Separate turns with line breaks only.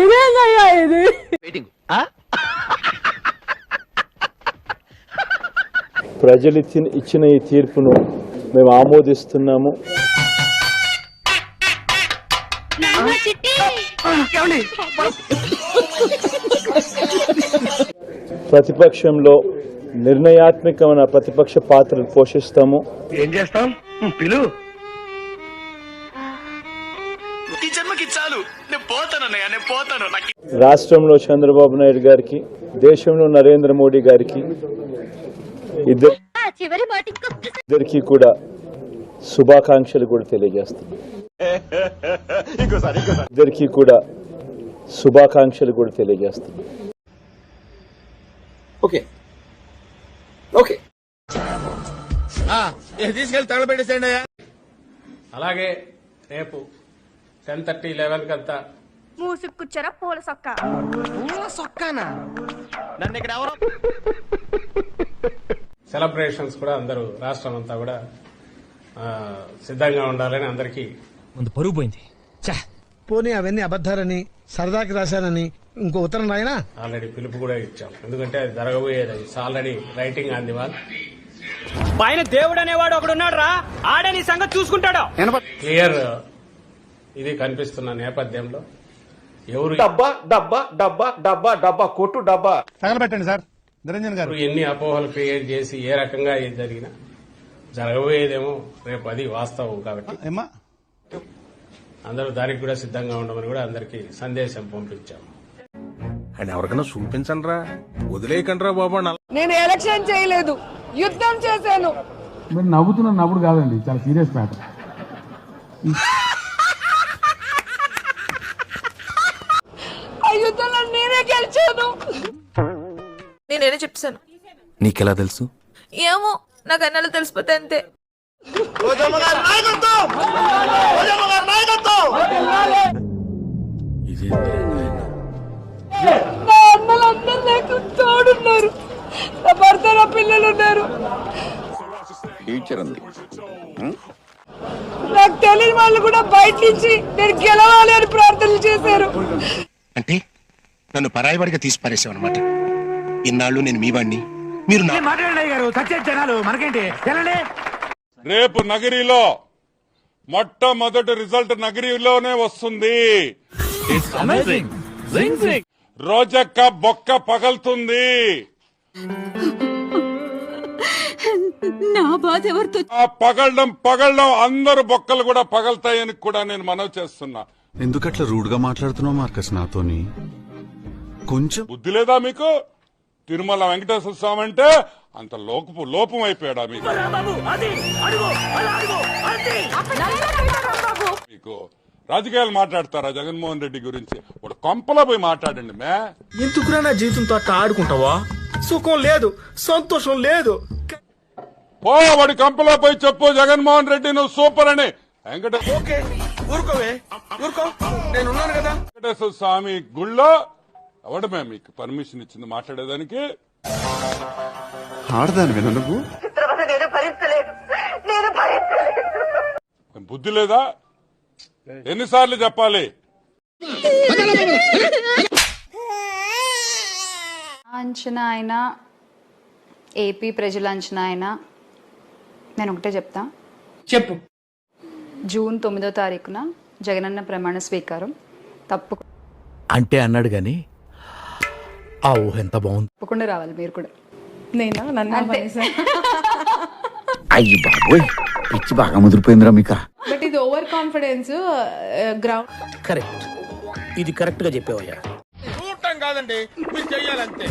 ఇదేనయ్యా ఇది.
ప్రజలు ఇచ్చిన ఈ తీర్పును మేము ఆమోదిస్తున్నాము. ప్రతిపక్షంలో నిర్ణయాత్మకమైన ప్రతిపక్ష పాత్రను పోషిస్తాము.
ఏం చేస్తాం పిలు
రాష్ట్రంలో చంద్రబాబు నాయుడు గారికి, దేశంలో నరేంద్ర మోడీ గారికి ఇద్దరికి కూడా శుభాకాంక్షలు కూడా తెలియజేస్తాం. ఇద్దరికి కూడా శుభాకాంక్షలు కూడా తెలియజేస్తాం.
ఓకే ఓకే తీసుకెళ్ళి తగలబెట్టేసేయండి.
అలాగే రేపు 10:30, 11 కంతా
మూసుకుచ్చారా పూల సొక్క.
సొక్కానా? నన్ను ఇక్కడ ఎవరో
సెలబ్రేషన్స్ కూడా అందరూ రాష్ట్రం అంతా కూడా సిద్ధంగా ఉండాలని అందరికీ
ముందు పరుగు పోయింది.
పోనీ అవన్నీ అబద్ధాలని సరదాకి రాశానని ఇంకో ఉత్తరం రాయనా?
ఆల్రెడీ పిలుపు కూడా ఇచ్చాం. ఎందుకంటే అది జరగబోయేది. Already writing on the wall.
పైన దేవుడు అనేవాడు ఒకడున్నాడు రా, ఆడని సంగతి చూసుకుంటాడు.
క్లియర్ ఇది కనిపిస్తున్న నేపథ్యంలో ఎవరు
డబ్బా డబ్బా డబ్బా డబ్బా డబ్బా కొట్టు డబ్బా
తగలబెట్టండి సార్ నిరంజన్ గారు.
ఎన్ని అపోహలు క్రియేట్ చేసి ఏ రకంగా ఏది జరిగినా జరగబోయేదేమో రేపు అది వాస్తవం. కాబట్టి అందరూ దానికి కూడా సిద్ధంగా ఉండమని కూడా అందరికి సందేశం పంపించాము.
అండ్ ఎవరికైనా చూపించండి రా, వదిలేయకండి రా బాబా.
నేను ఎలక్షన్ చేయలేదు, యుద్ధం చేశాను.
మీరు నవ్వుతున్న నవ్వుడు కాదండి, చాలా సీరియస్ మ్యాటర్.
ఆ యుద్ధంలో నేనే గెలిచాను.
నేనేనే చెప్తాను.
నీకెలా తెలుసు?
ఏమో నాకు అన్నాళ్ళు తెలిసిపోతే అంతే.
నా అన్నలందరూ నాకు తోడున్నారు. నా భర్త, నా పిల్లలు ఉన్నారు. నాకు తెలియని వాళ్ళు కూడా బయట నుంచి నేను గెలవాలి అని ప్రార్థనలు చేశారు.
అంటే నన్ను పరాయివాడిగా తీసి పారేసావు అనమాట. ఇన్నాళ్ళు నేను మీ వాడిని, మీరు
జనాలు మనకేంటి.
రేపు నగరిలో మొట్టమొదటి రిజల్ట్ నగరిలోనే వస్తుంది. రోజక్క బొక్క పగలుతుంది.
నా బాధ ఎవరితో
పగలడం అందరు బొక్కలు కూడా పగలుతాయని కూడా నేను మనవి చేస్తున్నా.
ఎందుకట్లా రూడ్ గా మాట్లాడుతున్నావు మార్కస్ నాతోని? కొంచెం
బుద్ధి లేదా మీకు? తిరుమల వెంకటేశ్వర స్వామి అంటే అంత లోపం అయిపోయాడా మీకు? మీకు రాజకీయాలు మాట్లాడతారా? జగన్మోహన్ రెడ్డి గురించి ఒక కొంపలో పోయి మాట్లాడండి. మే
ఎందుకురా నా జీవితంతో అట్లా ఆడుకుంటావా? సుఖం లేదు, సంతోషం లేదు.
వాడి కంపలో పోయి చెప్పు, జగన్మోహన్ రెడ్డి నువ్వు సూపర్ అని.
ఓకే ఊరుకోవే, ఊరుకో, నేను ఉన్నాను కదా.
వెంకటేశ్వర స్వామి గుళ్ళో ఎవడమే మీకు పర్మిషన్ ఇచ్చింది మాట్లాడేదానికి?
ఆడదాని నువ్వు
బుద్ధి లేదా? ఎన్నిసార్లు చెప్పాలి?
అంచనా అయినా ఏపీ ప్రజల అంచనా అయినా నేను ఒకటే చెప్తా.
చెప్పు.
జూన్ 9వ తారీఖున జగనన్న ప్రమాణ స్వీకారం
అంటే అన్నాడు గాని ఆ ఊహ ఎంత బాగుంది.
తప్పకుండా రావాలి మీరు కూడా.
నేనా? నన్ను
అయ్యి బాబోయ్, పిచ్చి బాగా ముదిరిపోయిందిరా మీకు.
బట్ ఇది ఓవర్ కాన్ఫిడెన్స్. గ్రౌండ్
కరెక్ట్, ఇది కరెక్ట్ గా చెప్పావయ్యా.
చూడటం కాదండి, మీరు చెయ్యాలంతే.